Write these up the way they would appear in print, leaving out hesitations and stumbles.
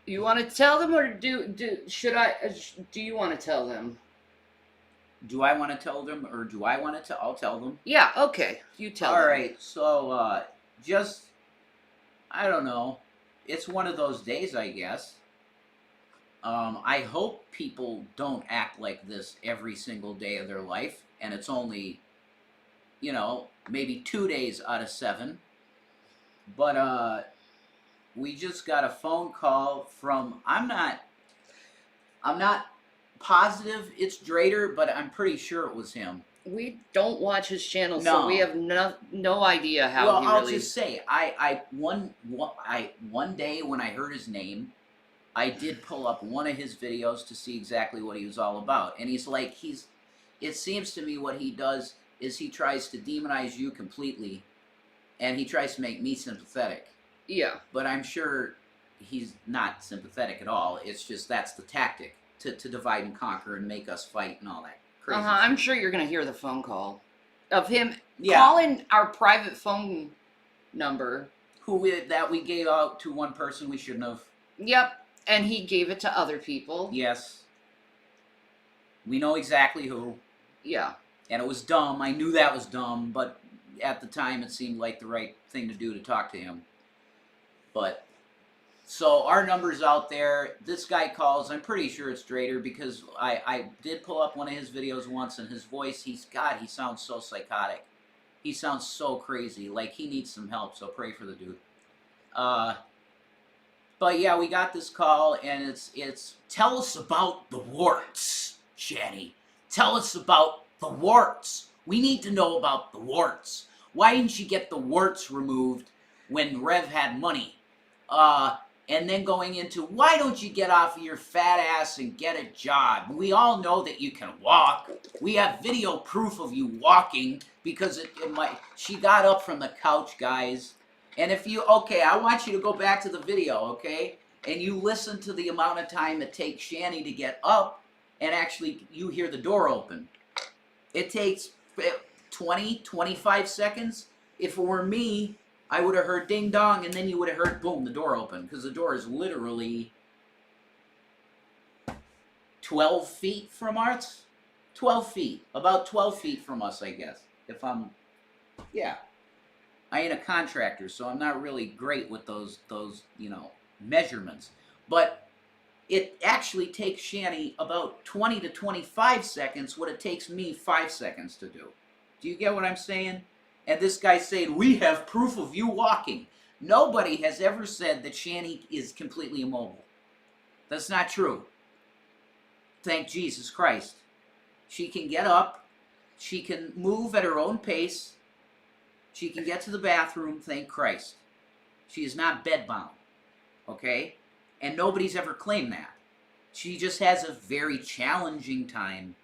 You want to tell them, or should I? Do you want to tell them? Do I want to tell them, or do I want to tell? I'll tell them. Yeah. Okay. You tell All them. right. So, just I don't know. It's one of those days, I guess. I hope people don't act like this every single day of their life, and it's only, maybe 2 days out of 7. But we just got a phone call from. I'm not positive it's Drater, but I'm pretty sure it was him. We don't watch his channel, so we No. have no idea how Well, he I'll really. just say, one day when I heard his name, I did pull up one of his videos to see exactly what he was all about, and it seems to me what he does is he tries to demonize you completely, and he tries to make me sympathetic. Yeah. But I'm sure he's not sympathetic at all. It's just that's the tactic to divide and conquer and make us fight and all that crazy stuff. I'm sure you're gonna hear the phone call of him Yeah. calling our private phone number. That we gave out to one person we shouldn't have. Yep, and he gave it to other people. Yes. We know exactly who. Yeah. And it was dumb. I knew that was dumb, but at the time it seemed like the right thing to do to talk to him. But so our number's out there. This guy calls. I'm pretty sure it's Drater because I did pull up one of his videos once, and his voice, he sounds so psychotic. He sounds so crazy. Like he needs some help, so pray for the dude. But yeah, we got this call, and it's tell us about the warts, Shanny. Tell us about the warts. We need to know about the warts. Why didn't you get the warts removed when Rev had money? And then going into, why don't you get off of your fat ass and get a job? We all know that you can walk. We have video proof of you walking because she got up from the couch, guys. And I want you to go back to the video, okay? And you listen to the amount of time it takes Shanny to get up, and actually you hear the door open. It takes 20, 25 seconds. If it were me, I would have heard ding dong, and then you would have heard boom, the door open, because the door is literally 12 feet from us. 12 feet. About 12 feet from us, I guess. Yeah. I ain't a contractor, so I'm not really great with those measurements. But it actually takes Shanny about 20 to 25 seconds what it takes me 5 seconds to do. Do you get what I'm saying? And this guy saying, we have proof of you walking. Nobody has ever said that Shanny is completely immobile. That's not true. Thank Jesus Christ. She can get up. She can move at her own pace. She can get to the bathroom, thank Christ. She is not bedbound, okay? And nobody's ever claimed that. She just has a very challenging time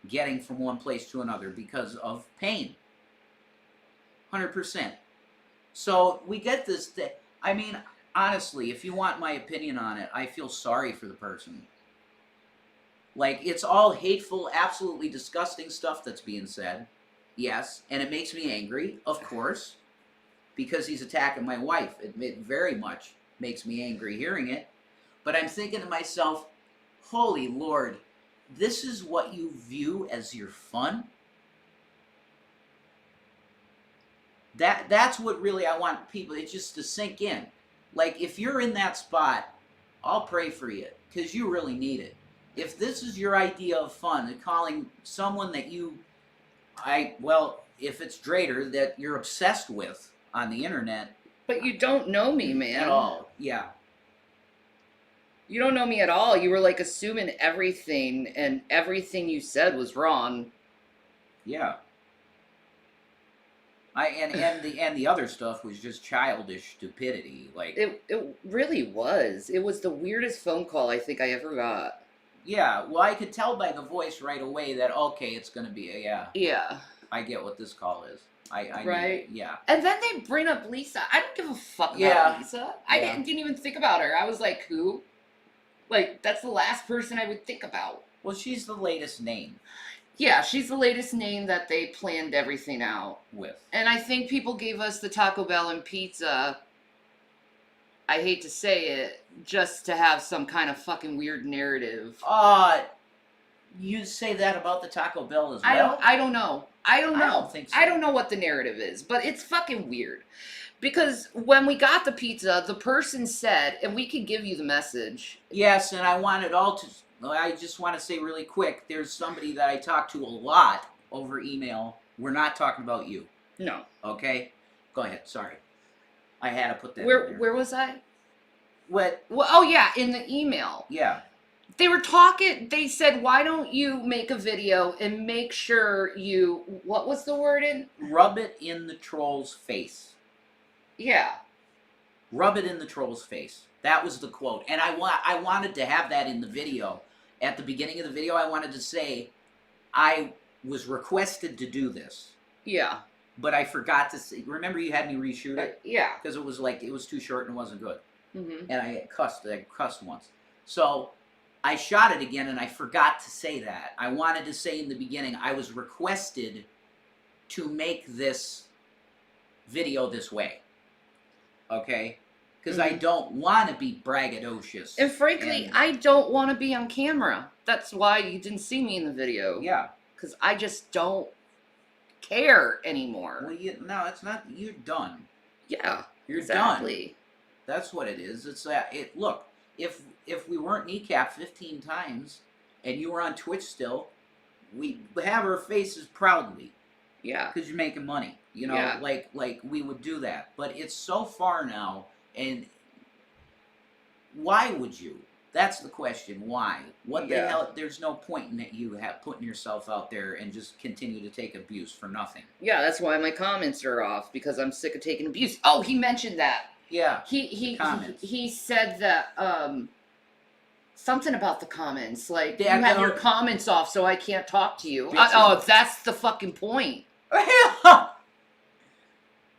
getting from one place to another because of pain. 100%. So we get this thing. I mean, honestly, if you want my opinion on it, I feel sorry for the person. Like, it's all hateful, absolutely disgusting stuff that's being said. Yes, and it makes me angry, of course, because he's attacking my wife. It very much makes me angry hearing it. But I'm thinking to myself, holy Lord, this is what you view as your fun? That's what really I want people, it's just to sink in. Like, if you're in that spot, I'll pray for you, because you really need it. If this is your idea of fun, calling someone that if it's Drater that you're obsessed with on the internet. But you don't know me, man. At all, yeah. You don't know me at all. You were like assuming everything, and everything you said was wrong. Yeah. And the other stuff was just childish stupidity. Like it really was. It was the weirdest phone call I think I ever got. Yeah, well, I could tell by the voice right away that, okay, it's going to be Yeah. I get what this call is. I right? Yeah. And then they bring up Lisa. I don't give a fuck about Lisa. I didn't even think about her. I was like, who? Like, that's the last person I would think about. Well, she's the latest name. Yeah, she's the latest name that they planned everything out with. And I think people gave us the Taco Bell and pizza. I hate to say it, just to have some kind of fucking weird narrative. You say that about the Taco Bell as well? I don't know. I don't know. I don't think so. I don't know what the narrative is, but it's fucking weird. Because when we got the pizza, the person said, and we could give you the message. Yes, and I just want to say really quick, there's somebody that I talk to a lot over email. We're not talking about you. No. Okay? Go ahead. Sorry. I had to put that in there. Where was I? What? Well, oh yeah, in the email. Yeah. They were talking, they said, why don't you make a video and make sure you, what was the word in? Rub it in the troll's face. Yeah. Rub it in the troll's face. That was the quote. And I wanted to have that in the video. At the beginning of the video, I wanted to say, I was requested to do this. Yeah. But I forgot to say, remember you had me reshoot it? Yeah. Because it was too short and it wasn't good. Mm-hmm. And I cussed once. So I shot it again and I forgot to say that. I wanted to say in the beginning, I was requested to make this video this way. Okay? Because I don't want to be braggadocious. And frankly, I don't want to be on camera. That's why you didn't see me in the video. Yeah. Because I just don't care anymore. Well, no, it's not. You're done. Yeah. You're exactly. done. That's what it is. It's look, if we weren't kneecapped 15 times and you were on Twitch still, we have our faces proudly. Yeah. Because you're making money. You know, yeah. like we would do that. But it's so far now, and why would you? That's the question. Why? What the hell? There's no point in you putting yourself out there and just continue to take abuse for nothing. Yeah, that's why my comments are off, because I'm sick of taking abuse. Oh, he mentioned that. Yeah. He said that something about the comments, like you have your comments off, so I can't talk to you. That's the fucking point.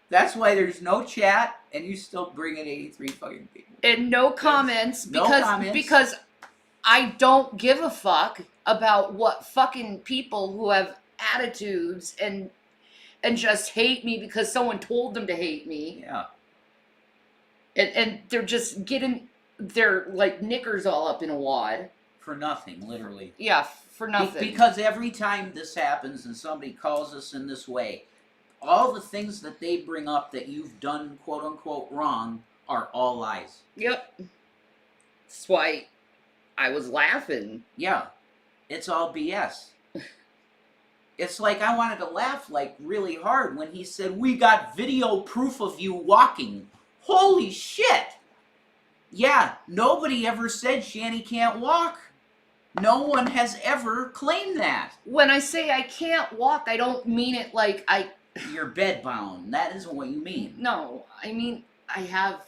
That's why there's no chat, and you still bring in 83 fucking people. And no comments, because I don't give a fuck about what fucking people who have attitudes and just hate me because someone told them to hate me. Yeah. And they're just getting their, like, knickers all up in a wad. For nothing, literally. Yeah, for nothing. Because every time this happens and somebody calls us in this way, all the things that they bring up that you've done, quote-unquote, wrong are all lies. Yep. That's why I was laughing. Yeah. It's all BS. It's like I wanted to laugh, like, really hard when he said, we got video proof of you walking. Holy shit! Yeah, nobody ever said Shani can't walk. No one has ever claimed that. When I say I can't walk, I don't mean it like You're bedbound. That isn't what you mean. No, I mean, I have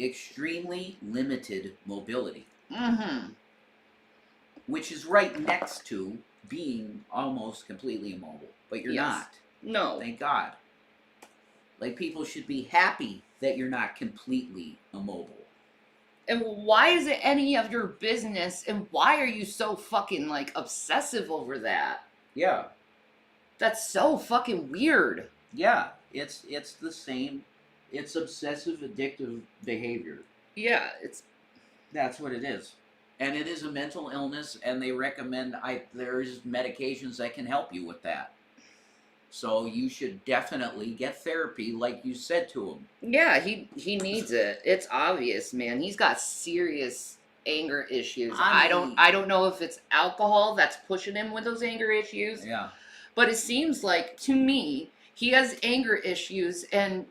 extremely limited mobility. Mm-hmm. Which is right next to being almost completely immobile. But you're not. No. Thank God. Like, people should be happy that you're not completely immobile. And why is it any of your business, and why are you so fucking, like, obsessive over that? Yeah. That's so fucking weird. Yeah. It's the same. It's obsessive addictive behavior. Yeah, that's what it is. And it is a mental illness, and they recommend there's medications that can help you with that. So you should definitely get therapy, like you said to him. Yeah, he needs it. It's obvious, man. He's got serious anger issues. I don't know if it's alcohol that's pushing him with those anger issues. Yeah. But it seems like, to me, he has anger issues and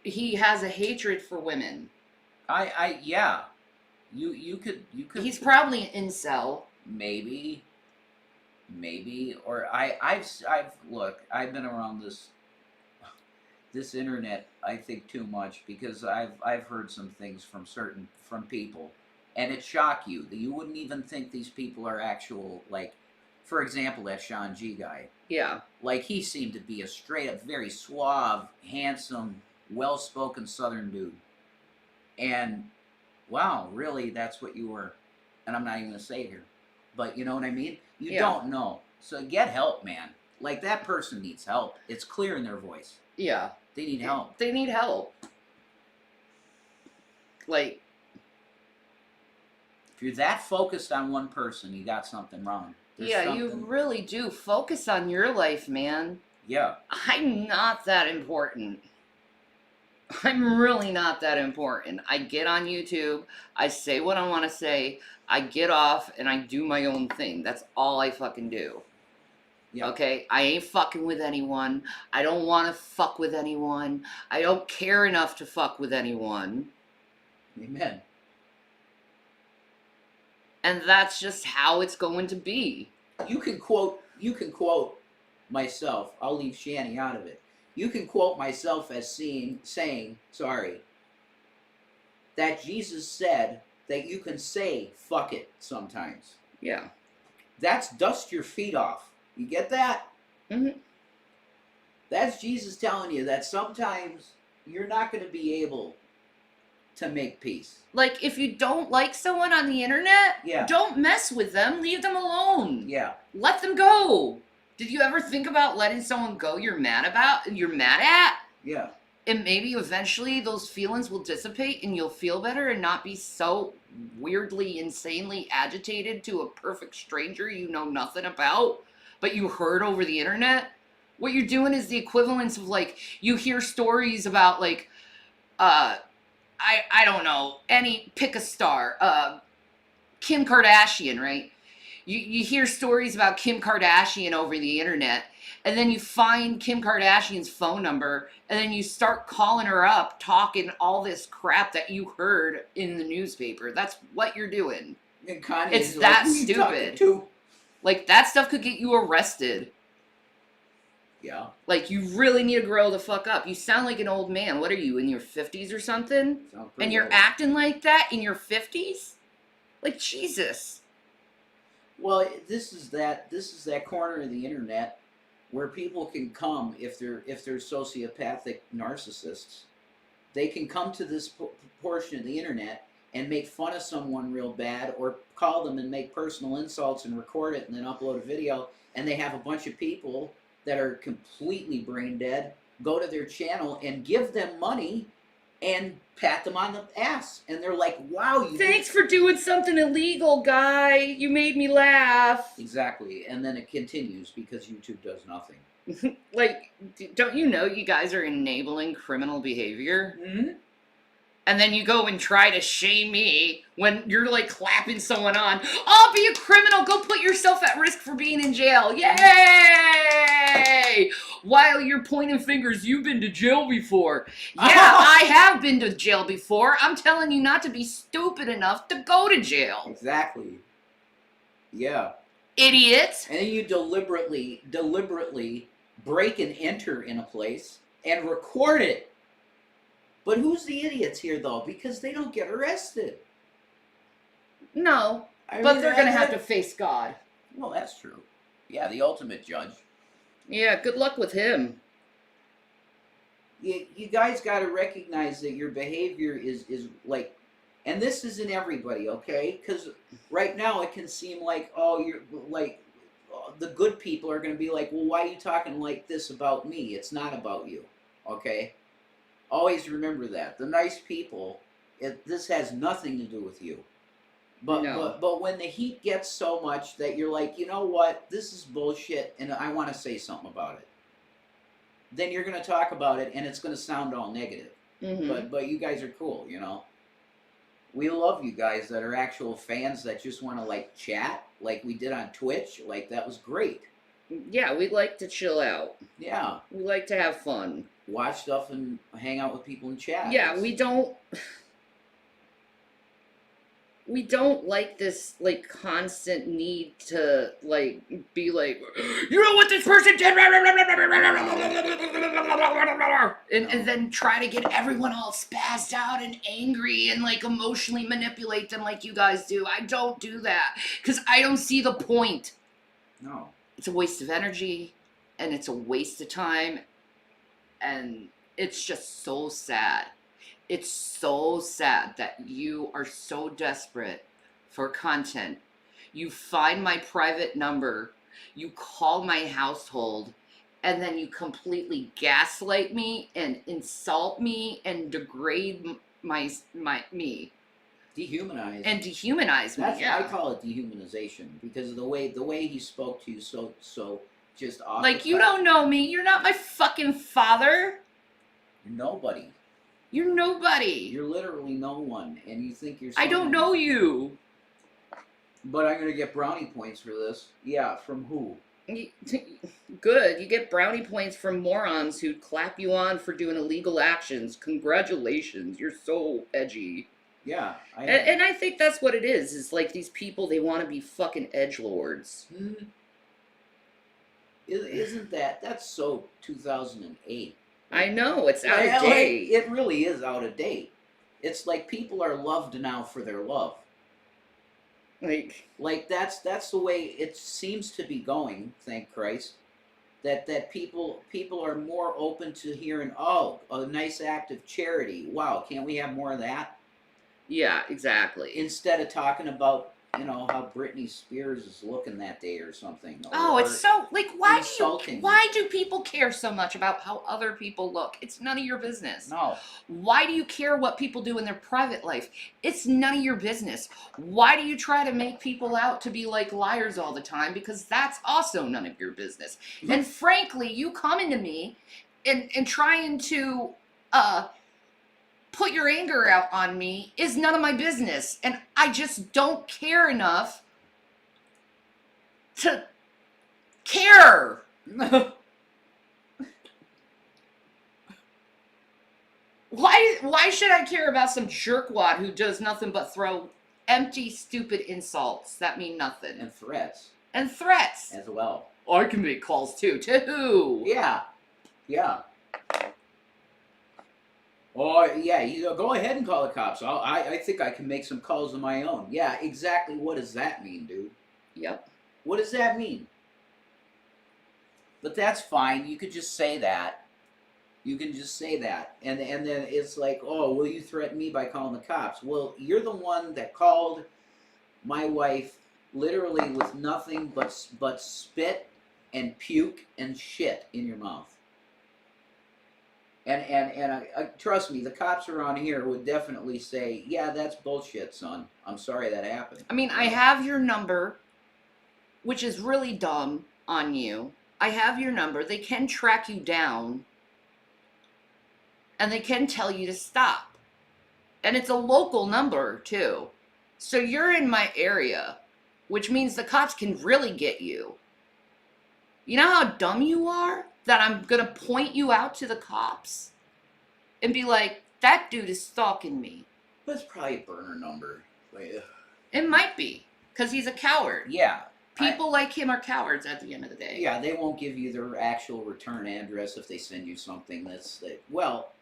he has a hatred for women. Yeah. You could. He's probably an incel. Maybe, or look, I've been around this internet, I think, too much, because I've heard some things from people, and it shock you that you wouldn't even think these people are actual, like, for example, that Sean G guy. Yeah. Like, he seemed to be a straight up, very suave, handsome, well-spoken Southern dude, and wow, really, that's what you were. And I'm not even gonna say it here, but you know what I mean? You don't know. So get help, man. Like, that person needs help. It's clear in their voice. Yeah. They need help. They need help. Like, If you're that focused on one person, you got something wrong. Yeah, you really do. Focus on your life, man. Yeah. I'm not that important. I'm really not that important. I get on YouTube, I say what I want to say, I get off, and I do my own thing. That's all I fucking do. Yeah. Okay? I ain't fucking with anyone. I don't want to fuck with anyone. I don't care enough to fuck with anyone. Amen. And that's just how it's going to be. You can quote myself. I'll leave Shanny out of it. You can quote myself as saying, that Jesus said that you can say fuck it sometimes. Yeah. That's dust your feet off. You get that? Mm-hmm. That's Jesus telling you that sometimes you're not going to be able to make peace. Like, if you don't like someone on the internet, yeah, don't mess with them. Leave them alone. Yeah. Let them go. Did you ever think about letting someone go you're mad at? Yeah. And maybe eventually those feelings will dissipate and you'll feel better and not be so weirdly, insanely agitated to a perfect stranger you know nothing about, but you heard over the internet? What you're doing is the equivalence of, like, you hear stories about, like, I don't know, pick a star, Kim Kardashian, right? You hear stories about Kim Kardashian over the internet, and then you find Kim Kardashian's phone number, and then you start calling her up, talking all this crap that you heard in the newspaper. That's what you're doing. And Kanye it's is that like, stupid. Like, that stuff could get you arrested. Yeah. Like, you really need to grow the fuck up. You sound like an old man. What are you, in your 50s or something? And you're acting like that in your 50s? Like, Jesus. Well, this is that corner of the internet where people can come if they're sociopathic narcissists. They can come to this portion of the internet and make fun of someone real bad, or call them and make personal insults and record it and then upload a video, and they have a bunch of people that are completely brain dead go to their channel and give them money and pat them on the ass, and they're like, wow, thanks for doing something illegal, guy. You made me laugh. Exactly. And then it continues because YouTube does nothing. Like, don't you know you guys are enabling criminal behavior? Mm-hmm. And then you go and try to shame me when you're, like, clapping someone on. I'll be a criminal. Go put yourself at risk for being in jail. Yay! While you're pointing fingers, you've been to jail before. Yeah, I have been to jail before. I'm telling you not to be stupid enough to go to jail. Exactly. Yeah. Idiot. And then you deliberately break and enter in a place and record it. But who's the idiots here, though? Because they don't get arrested. No, but they're going to have to face God. Well, that's true. Yeah, the ultimate judge. Yeah, good luck with him. You guys got to recognize that your behavior is like, and this isn't everybody, okay? Because right now it can seem like, oh, you're like, the good people are going to be like, well, why are you talking like this about me? It's not about you, okay? Always remember that. The nice people, this has nothing to do with you. But when the heat gets so much that you're like, you know what, this is bullshit, and I want to say something about it, then you're going to talk about it, and it's going to sound all negative. Mm-hmm. But you guys are cool, you know. We love you guys that are actual fans that just want to, like, chat, like we did on Twitch. Like, that was great. Yeah, we like to chill out. Yeah. We like to have fun. Watch stuff and hang out with people in chat. Yeah, we don't like this, like, constant need to, like, be like, you know what this person did? And then try to get everyone all spazzed out and angry and, like, emotionally manipulate them like you guys do. I don't do that because I don't see the point. No. It's a waste of energy, and it's a waste of time, and it's just so sad. It's so sad that you are so desperate for content. You find my private number, you call my household, and then you completely gaslight me and insult me and degrade me. Dehumanize. And dehumanize me. I call it dehumanization because of the way he spoke to you so just off. Like, you don't know me. You're not my fucking father. You're nobody. You're nobody. You're literally no one, and you think you're. I don't know you. But I'm gonna get brownie points for this. Yeah, from who? Good. You get brownie points from morons who clap you on for doing illegal actions. Congratulations. You're so edgy. Yeah. And I think that's what it is. Is like these people, they want to be fucking edgelords. Isn't that's so 2008? I know. It's out of date. It really is out of date. It's like people are loved now for their love. Like that's the way it seems to be going, thank Christ. That people are more open to hearing, oh, a nice act of charity. Wow, can't we have more of that? Yeah, exactly. Instead of talking about, how Britney Spears is looking that day or something. It's so, like, why do people care so much about how other people look? It's none of your business. No. Why do you care what people do in their private life? It's none of your business. Why do you try to make people out to be like liars all the time? Because that's also none of your business. Mm-hmm. And frankly, you coming to me and trying to, put your anger out on me is none of my business. And I just don't care enough to care. Why should I care about some jerkwad who does nothing but throw empty, stupid insults that mean nothing? And threats. And threats. As well. I can make calls too. To who? Yeah. Yeah. Oh, yeah, go ahead and call the cops. I think I can make some calls of my own. Yeah, exactly. What does that mean, dude? Yep. What does that mean? But that's fine. You could just say that. You can just say that. And then it's like, oh, will you threaten me by calling the cops? Well, you're the one that called my wife literally with nothing but spit and puke and shit in your mouth. And trust me, the cops around here would definitely say, yeah, that's bullshit, son. I'm sorry that happened. I mean, I have your number, which is really dumb on you. I have your number. They can track you down. And they can tell you to stop. And it's a local number, too. So you're in my area, which means the cops can really get you. You know how dumb you are? That I'm going to point you out to the cops and be like, that dude is stalking me. That's probably a burner number. It might be, because he's a coward. Yeah. People like him are cowards at the end of the day. Yeah, they won't give you their actual return address if they send you something well,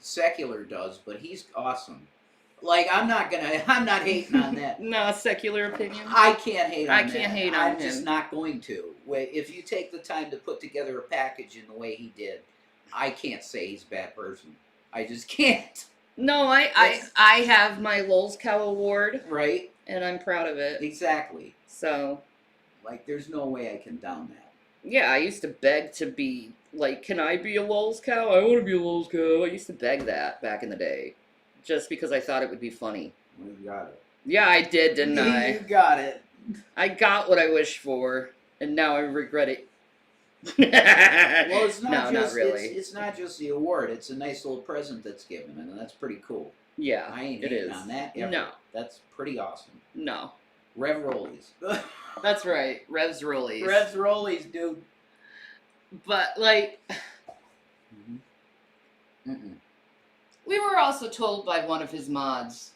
Secular does, but he's awesome. Like, I'm not hating on that. No, secular opinion. I can't hate on that. I can't hate on him. I'm just not going to. If you take the time to put together a package in the way he did, I can't say he's a bad person. I just can't. No, I have my Lowell's Cow Award. Right. And I'm proud of it. Exactly. So. Like, there's no way I can down that. Yeah, I used to beg to be, like, can I be a Lowell's Cow? I want to be a Lowell's Cow. I used to beg that back in the day. Just because I thought it would be funny. Well, you got it. Yeah, I did, didn't I? You got it. I got what I wished for, and now I regret it. Well, it's not not really. It's not just the award. It's a nice little present that's given, and that's pretty cool. Yeah, I ain't hating on that ever. No. That's pretty awesome. No. Rev Rollies. That's right. Revs Rollies. Revs Rollies, dude. But, like... Mm-hmm. Mm-mm. We were also told by one of his mods,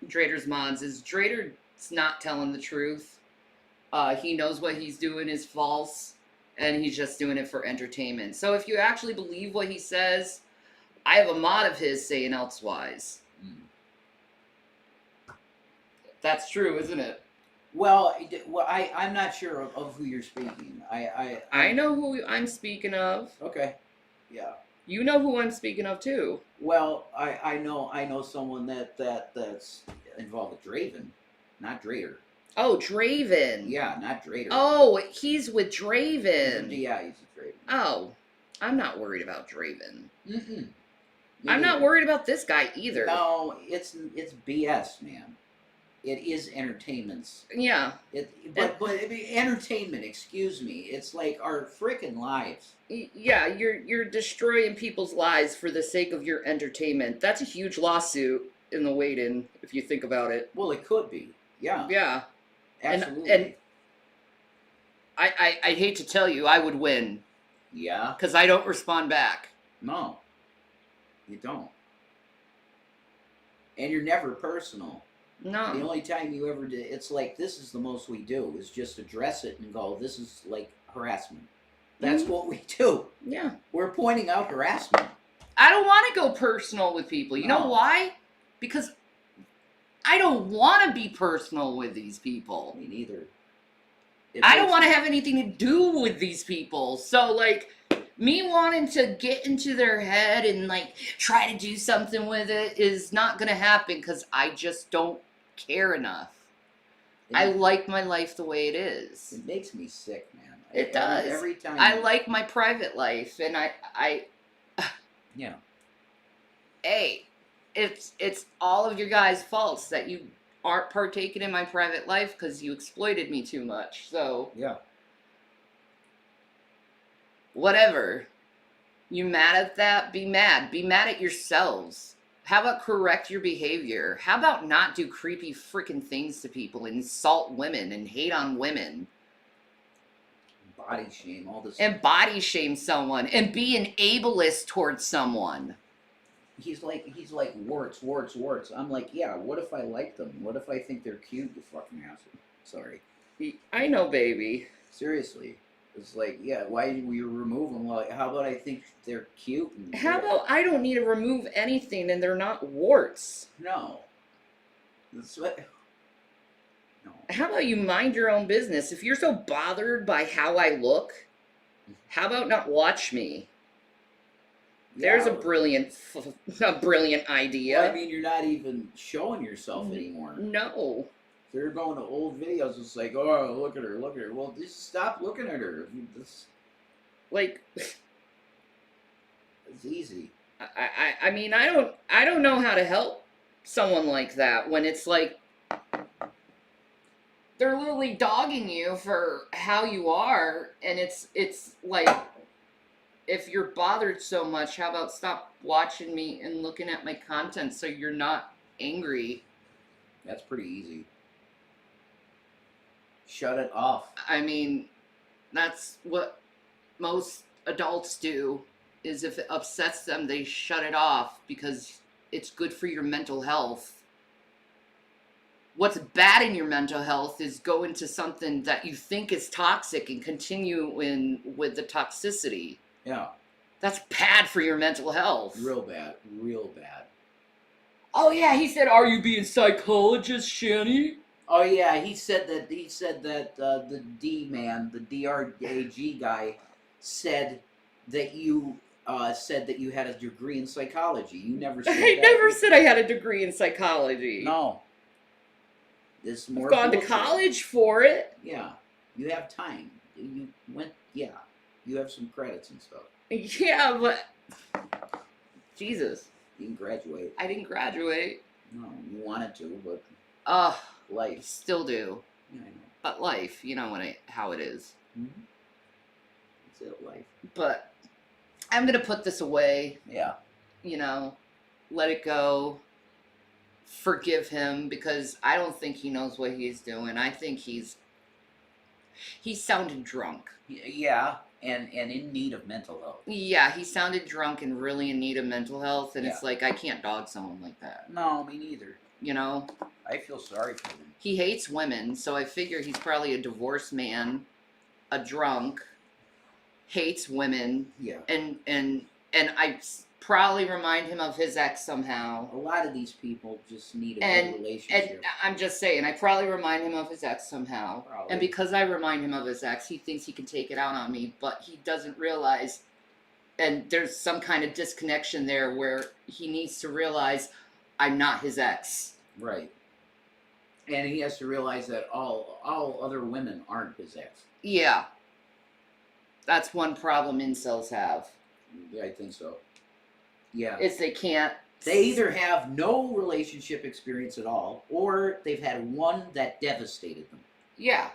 Drater's mods, is Drater's not telling the truth. He knows what he's doing is false, and he's just doing it for entertainment. So if you actually believe what he says, I have a mod of his saying elsewise. That's true, isn't it? Well, I'm not sure of who you're speaking. I know who I'm speaking of. Okay. Yeah. You know who I'm speaking of too. Well, I know someone that's involved with Draven, not Drater. Oh, Draven. Yeah, not Drater. Oh, he's with Draven. Yeah, he's with Draven. Oh, I'm not worried about Draven. I'm not worried about this guy either. No, it's BS, man. It is entertainment's. Yeah. But I mean, entertainment. Excuse me. It's like our freaking lives. Yeah, you're destroying people's lives for the sake of your entertainment. That's a huge lawsuit in the wait-in, if you think about it. Well, it could be. Yeah. Yeah. Absolutely. And I hate to tell you, I would win. Yeah. Because I don't respond back. No. You don't. And you're never personal. No. The only time you ever did, it's like, this is the most we do, is just address it and go, this is like harassment. That's what we do. Yeah. We're pointing out harassment. I don't want to go personal with people. You know why? Because I don't want to be personal with these people. Me neither. I don't want to have anything to do with these people. So, like, me wanting to get into their head and, like, try to do something with it is not going to happen because I just don't care enough. I like my life the way it is. It makes me sick, man. It does. Every time. I like my private life, and I yeah. Hey, it's all of your guys' faults that you aren't partaking in my private life because you exploited me too much. So yeah. Whatever. You mad at that? Be mad. Be mad at yourselves. How about correct your behavior? How about not do creepy freaking things to people, insult women and hate on women? Body shame, all this. And body shame someone and be an ableist towards someone. He's like warts. I'm like, yeah, what if I like them? What if I think they're cute, you fucking asshole? Sorry. I know, baby. Seriously. It's like, yeah, why do you remove them? Well, how about I think they're cute? How about I don't need to remove anything and they're not warts? No. That's what... No. How about you mind your own business? If you're so bothered by how I look, how about not watch me? There's a brilliant idea. Well, I mean, you're not even showing yourself anymore. No. They're going to old videos. It's like, oh, look at her. Well, just stop looking at her. Like, it's easy. I mean, I don't know how to help someone like that when it's like they're literally dogging you for how you are, and it's like, if you're bothered so much, how about stop watching me and looking at my content so you're not angry? That's pretty easy. Shut it off. I mean, that's what most adults do, is if it upsets them, they shut it off because it's good for your mental health. What's bad in your mental health is go into something that you think is toxic and continue with the toxicity. Yeah. That's bad for your mental health. Real bad. Oh yeah, he said, "Are you being psychologist, Shanny?" Oh yeah, he said that the D-man, the DRAG guy, said that you had a degree in psychology. You never said I that. never said I had a degree in psychology. No. This more. I've gone to college for it. Yeah, you have time. You went. Yeah, you have some credits and stuff. Yeah, but Jesus, you didn't graduate. I didn't graduate. No, you wanted to, but life. Still do. Yeah, I know. But life, you know how it is. Mm-hmm. It's it, life. But I'm gonna put this away. Yeah. You know, let it go. Forgive him because I don't think he knows what he's doing. I think he sounded drunk. Yeah, and in need of mental health. Yeah, he sounded drunk and really in need of mental health, and it's like, I can't dog someone like that. No, me neither. You know? I feel sorry for him. He hates women, so I figure he's probably a divorced man, a drunk, hates women. Yeah. And I probably remind him of his ex somehow. A lot of these people just need a good relationship. And I'm just saying, I probably remind him of his ex somehow. Probably. And because I remind him of his ex, he thinks he can take it out on me, but he doesn't realize, and there's some kind of disconnection there where he needs to realize I'm not his ex. Right. And he has to realize that all other women aren't his ex. Yeah. That's one problem incels have. Yeah, I think so. Yeah. is they can't. They either have no relationship experience at all, or they've had one that devastated them. Yeah.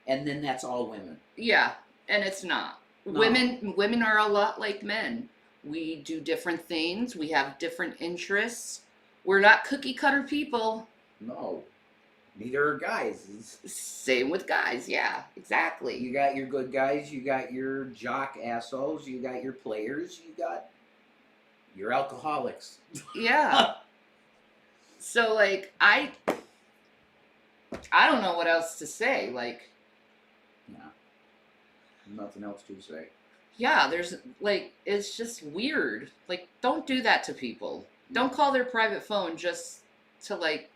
And then that's all women. Yeah, and it's not. No. Women are a lot like men. We do different things. We have different interests. We're not cookie cutter people. No. Neither are guys. Same with guys. Yeah, exactly. You got your good guys. You got your jock assholes. You got your players. You got your alcoholics. Yeah. So like I don't know what else to say. Like, no, nothing else to say. Yeah, there's like it's just weird. Like, don't do that to people. Don't call their private phone just to like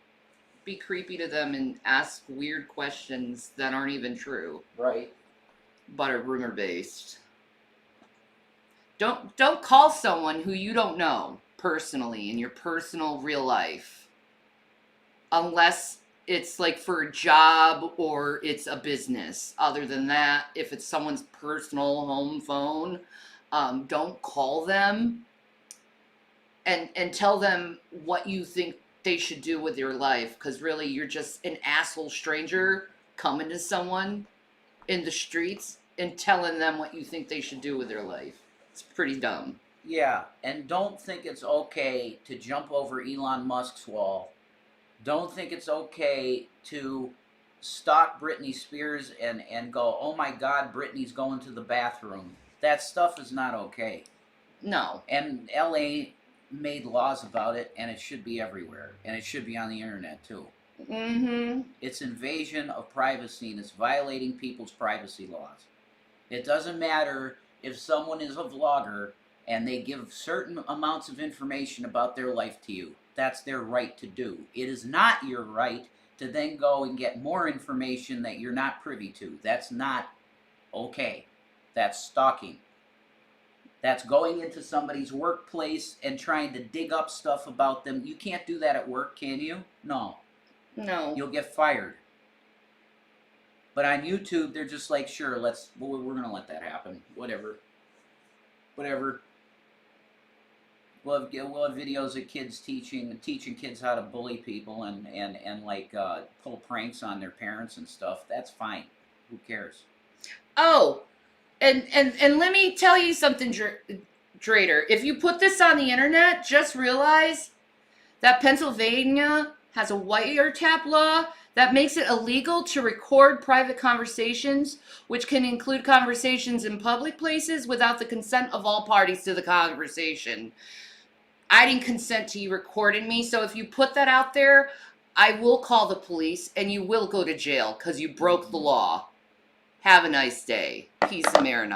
be creepy to them and ask weird questions that aren't even true. Right. But are rumor based. Don't call someone who you don't know personally in your personal real life. Unless it's like for a job or it's a business. Other than that, if it's someone's personal home phone, don't call them and tell them what you think they should do with your life, because really you're just an asshole stranger coming to someone in the streets and telling them what you think they should do with their life. It's pretty dumb. Yeah, and don't think it's okay to jump over Elon Musk's wall. Don't think it's okay to stalk Britney Spears and go, oh my God, Britney's going to the bathroom. That stuff is not okay. No. And LA made laws about it, and it should be everywhere. And it should be on the internet, too. Mm-hmm. It's invasion of privacy, and it's violating people's privacy laws. It doesn't matter if someone is a vlogger and they give certain amounts of information about their life to you. That's their right to do. It is not your right to then go and get more information that you're not privy to. That's not okay. That's stalking. That's going into somebody's workplace and trying to dig up stuff about them. You can't do that at work, can you? No. No. You'll get fired. But on YouTube, they're just like, sure, we're going to let that happen. Whatever. We'll have videos of kids teaching kids how to bully people and like pull pranks on their parents and stuff. That's fine. Who cares? Oh, and let me tell you something, Drater. If you put this on the internet, just realize that Pennsylvania has a wiretap law that makes it illegal to record private conversations, which can include conversations in public places without the consent of all parties to the conversation. I didn't consent to you recording me, so if you put that out there, I will call the police and you will go to jail because you broke the law. Have a nice day. Peace and Marinara.